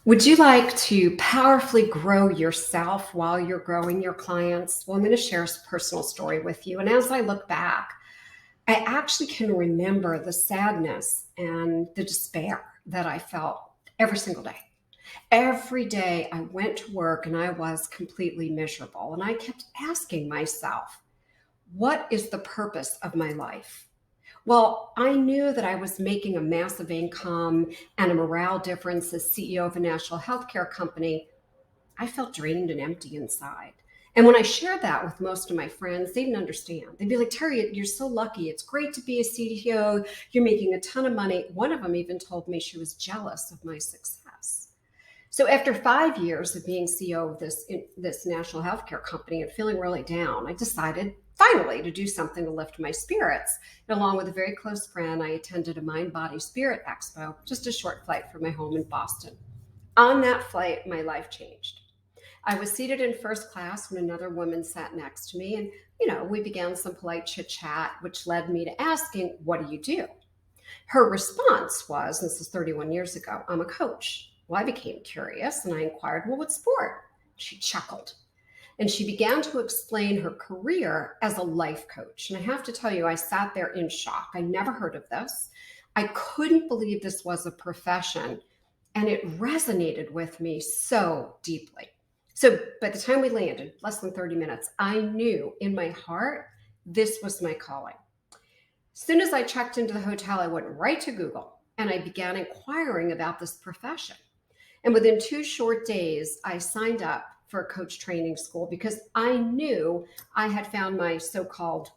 Would you like to powerfully grow yourself while you're growing your clients? Well, I'm going to share a personal story with you. And as I look back, I actually can remember the sadness and the despair that I felt every single day. Every day I went to work and I was completely miserable. And I kept asking myself, what is the purpose of my life? Well, I knew that I was making a massive income and a morale difference as CEO of a national healthcare company. I felt drained and empty inside. And when I shared that with most of my friends, they didn't understand. They'd be like, Terry, you're so lucky. It's great to be a CEO. You're making a ton of money. One of them even told me she was jealous of my success. So after 5 years of being CEO of this national healthcare company and feeling really down, I decided finally to do something to lift my spirits. And along with a very close friend, I attended a Mind Body Spirit Expo, just a short flight from my home in Boston. On that flight, my life changed. I was seated in first class when another woman sat next to me, and we began some polite chit chat, which led me to asking, "What do you do?" Her response was, this is 31 years ago, "I'm a coach." Well, I became curious and I inquired, "Well, what sport?" She chuckled and she began to explain her career as a life coach. And I have to tell you, I sat there in shock. I never heard of this. I couldn't believe this was a profession, and it resonated with me so deeply. So by the time we landed, less than 30 minutes, I knew in my heart this was my calling. As soon as I checked into the hotel, I went right to Google and I began inquiring about this profession. And within 2 short days, I signed up for a coach training school because I knew I had found my so-called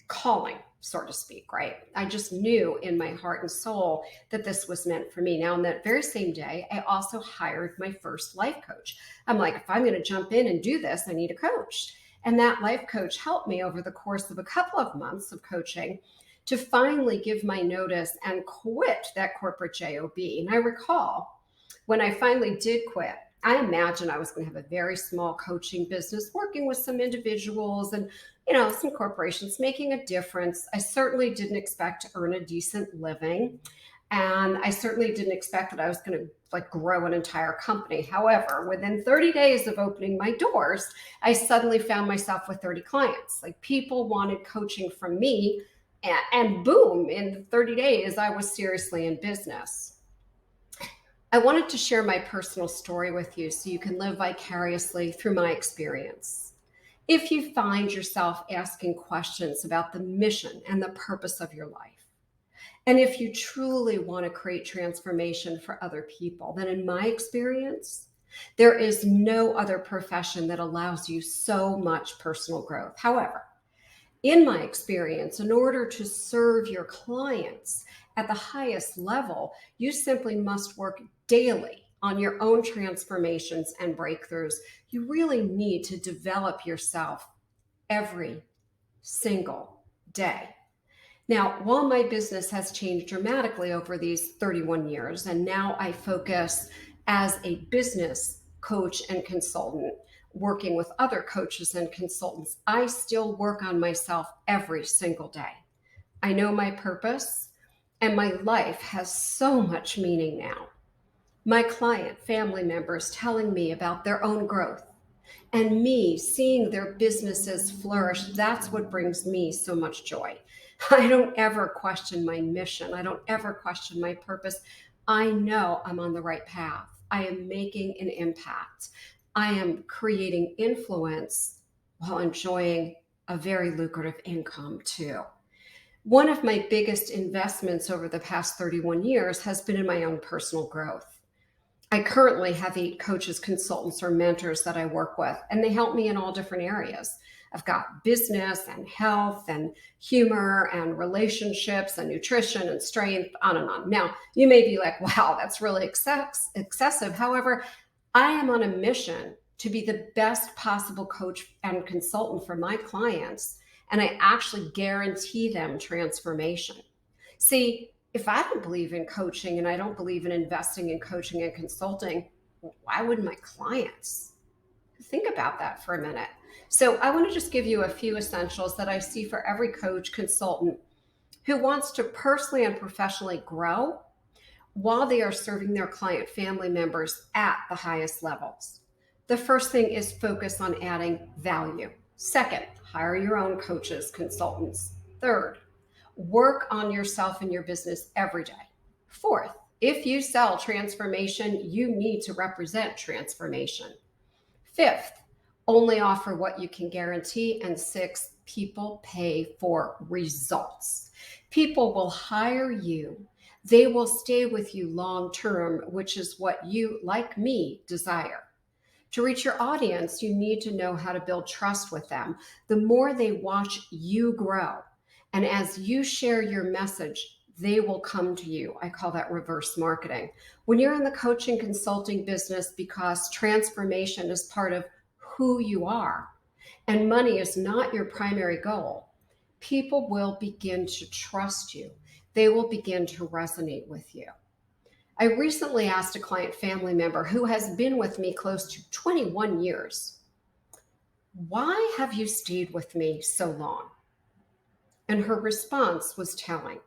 calling, so to speak, right? I just knew in my heart and soul that this was meant for me. Now, on that very same day, I also hired my first life coach. I'm like, if I'm going to jump in and do this, I need a coach. And that life coach helped me over the course of a couple of months of coaching to finally give my notice and quit that corporate job. And I recall when I finally did quit, I imagined I was going to have a very small coaching business working with some individuals and some corporations, making a difference. I certainly didn't expect to earn a decent living. And I certainly didn't expect that I was going to grow an entire company. However, within 30 days of opening my doors, I suddenly found myself with 30 clients. Like, people wanted coaching from me, and boom, in 30 days, I was seriously in business. I wanted to share my personal story with you so you can live vicariously through my experience. If you find yourself asking questions about the mission and the purpose of your life, and if you truly want to create transformation for other people, then in my experience, there is no other profession that allows you so much personal growth. However, in my experience, in order to serve your clients at the highest level, you simply must work daily on your own transformations and breakthroughs. You really need to develop yourself every single day. Now, while my business has changed dramatically over these 31 years, and now I focus as a business coach and consultant, working with other coaches and consultants, I still work on myself every single day. I know my purpose, and my life has so much meaning now. My client, family members telling me about their own growth, and me seeing their businesses flourish, that's what brings me so much joy. I don't ever question my mission. I don't ever question my purpose. I know I'm on the right path. I am making an impact. I am creating influence while enjoying a very lucrative income too. One of my biggest investments over the past 31 years has been in my own personal growth. I currently have 8 coaches, consultants, or mentors that I work with, and they help me in all different areas. I've got business and health and humor and relationships and nutrition and strength, on and on. Now, you may be like, wow, that's really excessive. However, I am on a mission to be the best possible coach and consultant for my clients, and I actually guarantee them transformation. See, if I don't believe in coaching and I don't believe in investing in coaching and consulting, why would my clients? Think about that for a minute. So I want to just give you a few essentials that I see for every coach, consultant who wants to personally and professionally grow, while they are serving their client family members at the highest levels. The first thing is focus on adding value. Second, hire your own coaches, consultants. Third, work on yourself and your business every day. Fourth, if you sell transformation, you need to represent transformation. Fifth, only offer what you can guarantee. And sixth, people pay for results. People will hire you. They will stay with you long term, which is what you, like me, desire. To reach your audience, you need to know how to build trust with them. The more they watch you grow, and as you share your message, they will come to you. I call that reverse marketing. When you're in the coaching consulting business, because transformation is part of who you are and money is not your primary goal, people will begin to trust you. They will begin to resonate with you. I recently asked a client family member who has been with me close to 21 years, "Why have you stayed with me so long?" And her response was telling.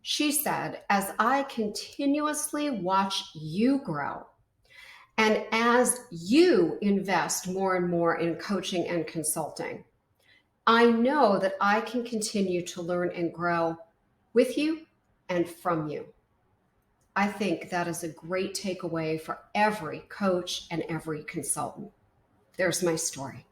She said, "As I continuously watch you grow, and as you invest more and more in coaching and consulting, I know that I can continue to learn and grow with you and from you." I think that is a great takeaway for every coach and every consultant. There's my story.